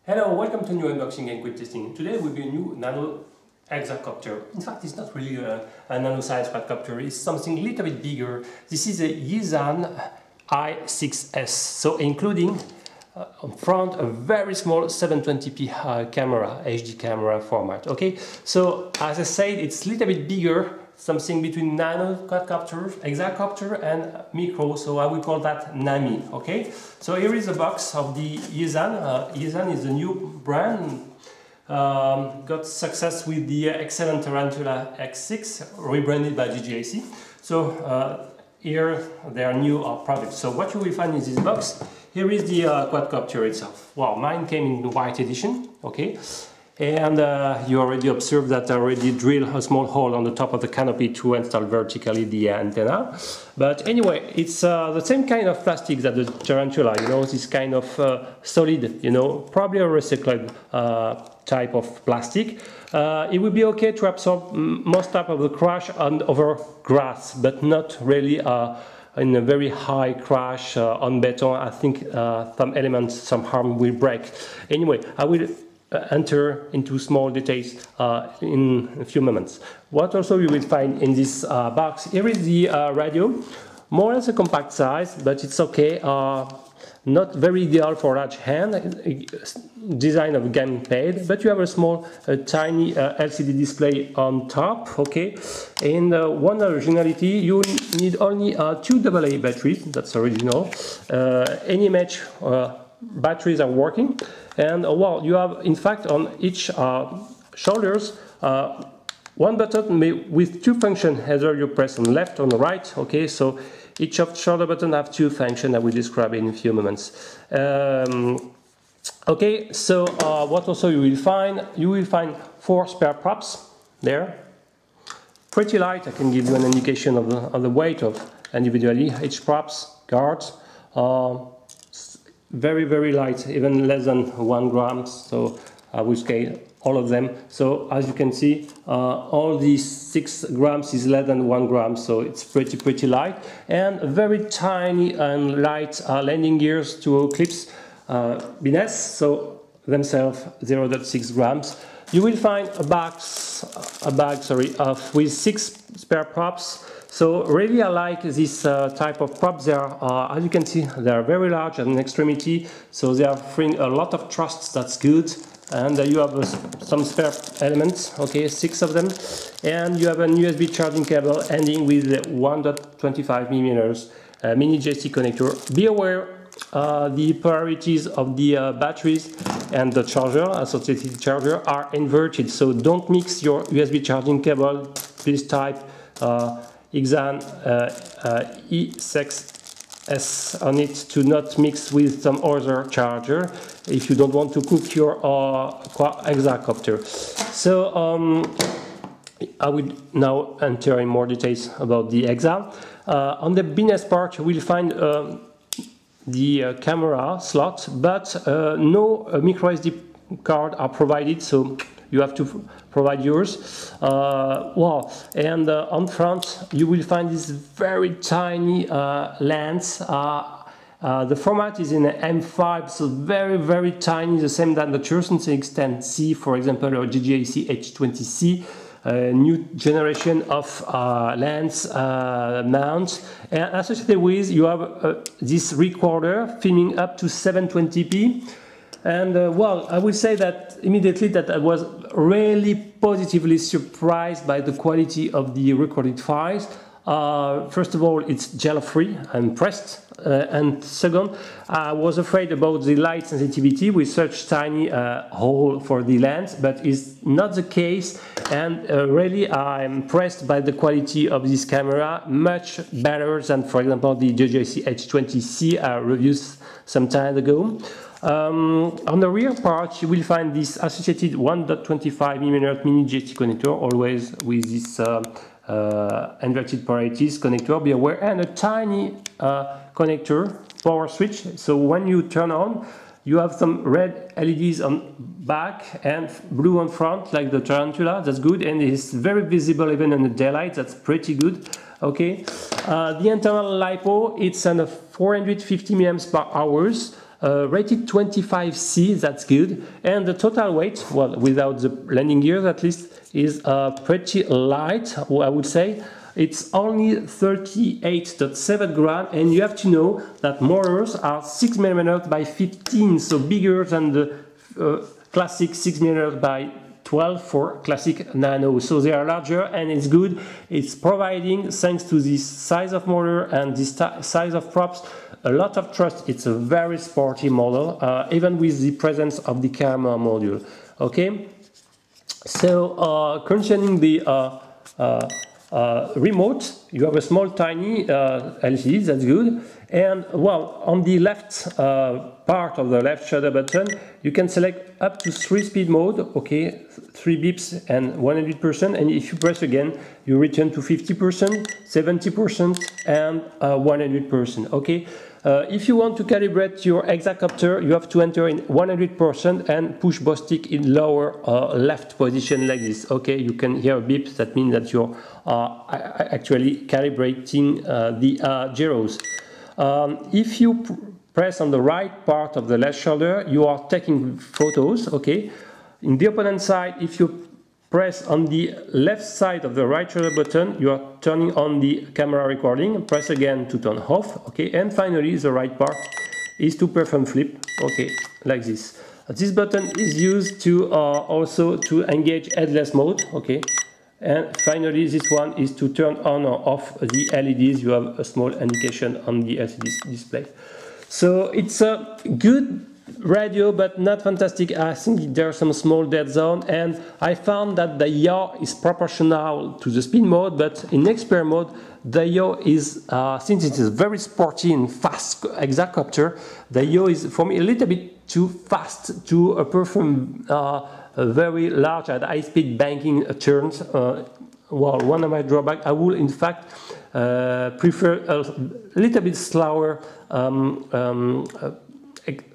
Hello, welcome to new unboxing and quick testing. Today will be a new nano hexacopter. In fact, it's not really a nano size quadcopter, it's something a little bit bigger. This is a YiZhan i6s, so including on front a very small 720p camera, HD camera format. Okay, so as I said, it's a little bit bigger, something between nano quadcopter, hexacopter and micro, so I will call that NAMI. Okay, so here is a box of the YiZhan. YiZhan is a new brand. Got success with the excellent Tarantula X6, rebranded by GGAC. So here there are new products. So what you will find in this box, here is the quadcopter itself. Wow, mine came in the white edition, okay. And you already observed that I already drilled a small hole on the top of the canopy to install vertically the antenna. But anyway, it's the same kind of plastic that the Tarantula, you know, this kind of solid, you know, probably a recycled type of plastic. It would be okay to absorb most type of the crash over grass, but not really in a very high crash on beton. I think some elements, some harm will break. Anyway, I will enter into small details in a few moments. What also you will find in this box, here is the radio, more or less a compact size, but it's okay. Not very ideal for large hand, design of gamepad, but you have a small, tiny LCD display on top, okay. And one originality, you need only 2 AA batteries, that's original. Any match batteries are working, and well, you have in fact on each shoulders one button with 2 functions, either you press on left or on right, okay. So each of shoulder button have 2 functions. I will describe in a few moments. Okay, so what also you will find 4 spare props there. Pretty light. I can give you an indication of the weight of individually each props, guards. Very light, even less than 1 gram. So I will scale all of them. So as you can see, all these 6 grams is less than 1 gram, so it's pretty light, and very tiny and light landing gears to clips, bines, so themselves 0.6 grams. You will find a bag with 6 spare props. So really I like this type of props. They are, as you can see, they are very large at an extremity, so they are offering a lot of thrust. That's good. And you have some spare elements, okay, 6 of them, and you have a USB charging cable ending with 1.25mm mini JC connector. Be aware the polarities of the batteries and the charger, associated charger, are inverted, so don't mix your USB charging cable. Please type YiZhan i6s on it to not mix with some other charger if you don't want to cook your hexacopter. So I will now enter in more details about the hexa. On the bines part you will find the camera slot, but no micro SD card are provided, so you have to provide yours. Wow, and on front you will find this very tiny lens. The format is in M5, so very tiny, the same than the Thurston CX10C, for example, or GGAC H20C. New generation of lens mount, and associated with you have this recorder filming up to 720p. And well, I will say that immediately that I was really positively surprised by the quality of the recorded files. First of all, it's gel-free, I'm impressed. And second, I was afraid about the light sensitivity with such tiny hole for the lens, but it's not the case. And really, I'm impressed by the quality of this camera, much better than, for example, the GGAC H20C I reviewed some time ago. On the rear part, you will find this associated 1.25mm mini JC connector, always with this inverted polarities connector, be aware, and a tiny connector, power switch. So when you turn on, you have some red LEDs on back and blue on front, like the Tarantula. That's good, and it's very visible even in the daylight. That's pretty good. Okay, the internal LiPo, it's on a 450 mAh. rated 25C, that's good. And the total weight, well, without the landing gears at least, is pretty light, I would say. It's only 38.7 grams, and you have to know that motors are 6mm by 15, so bigger than the classic 6mm by 12 for classic nano. So they are larger, and it's good. It's providing, thanks to this size of motor and this size of props, a lot of trust. It's a very sporty model, even with the presence of the camera module. Okay, so concerning the remote, you have a small tiny LCD, that's good. And well, on the left part of the left shutter button, you can select up to 3 speed mode, okay, 3 beeps and 100%, and if you press again, you return to 50%, 70% and 100%, okay. If you want to calibrate your hexacopter, you have to enter in 100% and push both stick in lower left position like this. Okay, you can hear a beep, that means that you're actually calibrating the gyros. If you press on the right part of the left shoulder, you are taking photos. Okay, in the opponent side, if you press on the left side of the right shoulder button, you are turning on the camera recording. Press again to turn off. Okay, and finally the right part is to perform flip. Okay, like this. This button is used to also to engage headless mode. Okay, and finally this one is to turn on or off the LEDs. You have a small indication on the LCD display. So it's a good radio, but not fantastic. I think there's some small dead zone, and I found that the yaw is proportional to the speed mode, but in expert mode the yaw is, since it is very sporty and fast hexacopter, the yaw is for me a little bit too fast to perform very large at high speed banking turns. Well, one of my drawbacks, I would in fact prefer a little bit slower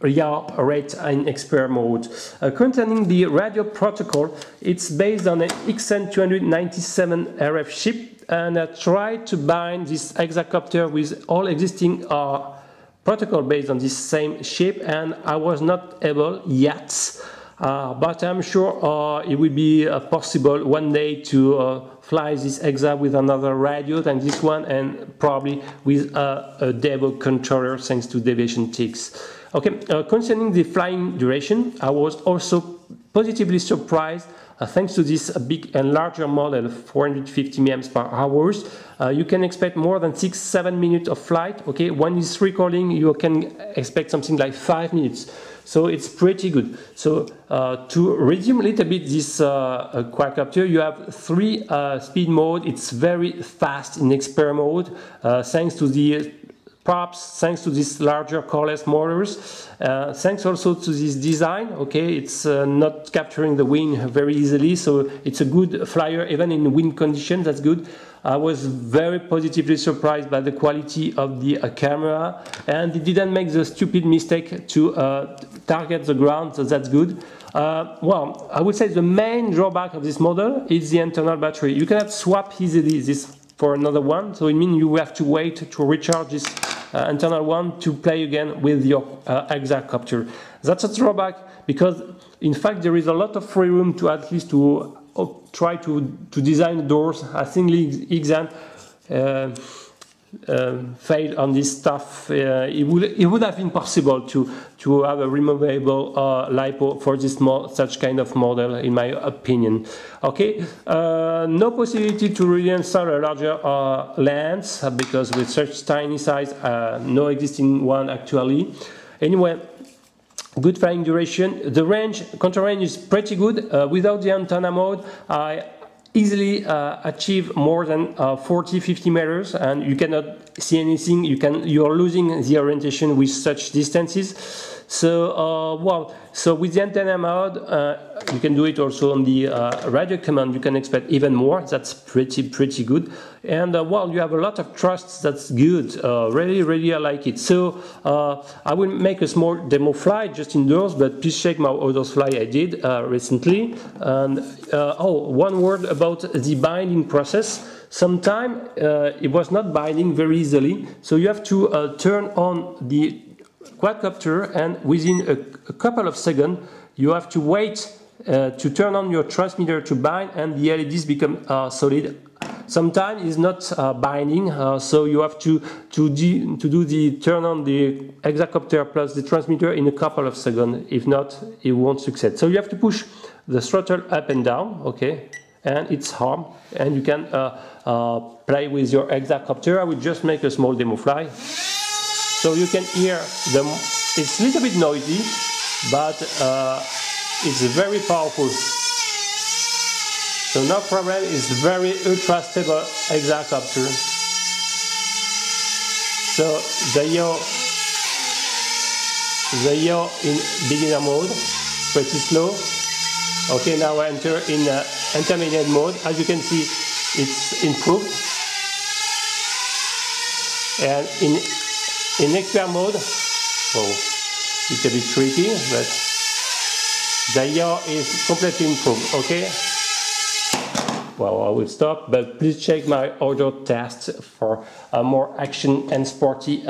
yaw rate in expert mode. Concerning the radio protocol, it's based on an YiZhan 297RF chip, and I tried to bind this hexacopter with all existing protocol based on this same chip, and I was not able yet. But I'm sure it will be possible one day to fly this hexa with another radio than this one, and probably with a debug controller thanks to deviation ticks. Okay, concerning the flying duration, I was also positively surprised thanks to this big and larger model, 450 mAh. You can expect more than 6-7 minutes of flight. Okay, when it's recording, you can expect something like 5 minutes. So it's pretty good. So to resume a little bit this quadcopter, you have 3 speed mode. It's very fast in expert mode, thanks to the props, thanks to these larger coreless motors, thanks also to this design. Okay, it's not capturing the wind very easily, so it's a good flyer even in wind conditions. That's good. I was very positively surprised by the quality of the camera, and it didn't make the stupid mistake to target the ground, so that's good. Well, I would say the main drawback of this model is the internal battery. You cannot swap easily this for another one, so it means you have to wait to recharge this internal one to play again with your hexacopter. That's a drawback, because in fact there is a lot of free room to at least to try to design the doors. I think YiZhan failed on this stuff. It would have been possible to have a removable LiPo for this such kind of model, in my opinion. Okay, no possibility to really install a larger lens, because with such tiny size, no existing one actually. Anyway, good flying duration. The range, control range is pretty good. Without the antenna mode, I easily achieve more than 40-50 meters, and you cannot see anything. You are losing the orientation with such distances. So well, so with the antenna mode, you can do it also on the radio command. You can expect even more. That's pretty good. And well, you have a lot of trust. That's good. Really I like it. So I will make a small demo flight just indoors, but please check my outdoors flight I did recently. And oh, one word about the binding process. Sometimes it was not binding very easily, so you have to turn on the quadcopter, and within a couple of seconds you have to wait to turn on your transmitter to bind, and the LEDs become solid. Sometimes it's not binding, so you have to do the turn on the hexacopter plus the transmitter in a couple of seconds. If not, it won't succeed. So you have to push the throttle up and down, okay, and it's on, and you can play with your hexacopter. I will just make a small demo fly, so you can hear them. It's a little bit noisy, but it's very powerful. So no problem, it's very ultra stable hexacopter. So the yaw in beginner mode, pretty slow. Okay, now I enter in intermediate mode. As you can see, it's improved. And in expert mode, oh, it's a bit tricky, but the yaw is completely improved. Okay. Well, I will stop, but please check my other tests for more action and sporty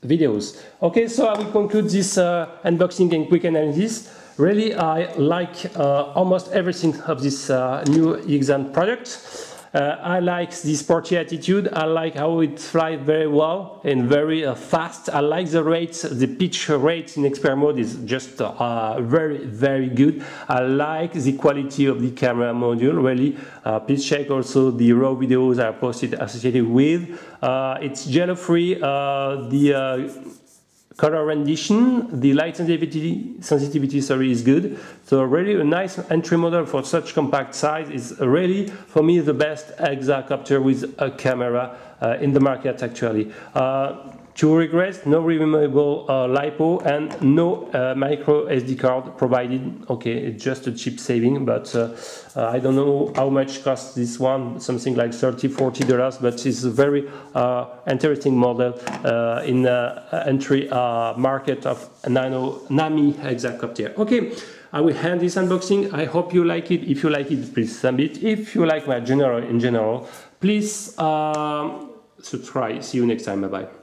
videos. Okay, so I will conclude this unboxing and quick analysis. Really, I like almost everything of this new YiZhan product. I like the sporty attitude. I like how it flies very well and very fast. I like the rates. The pitch rate in expert mode is just very good. I like the quality of the camera module. Really, please check also the raw videos I posted associated with. It's jello free. The color rendition, the light sensitivity is good. So really a nice entry model for such compact size is really, for me, the best hexacopter with a camera in the market actually. Two regrets: no removable LiPo and no micro SD card provided. Okay, it's just a cheap saving, but I don't know how much costs this one, something like $30–40, but it's a very interesting model in the entry market of NAMI hexacopter. Okay, I will end this unboxing. I hope you like it. If you like it, please sub it. If you like my in general, please subscribe. See you next time. Bye bye.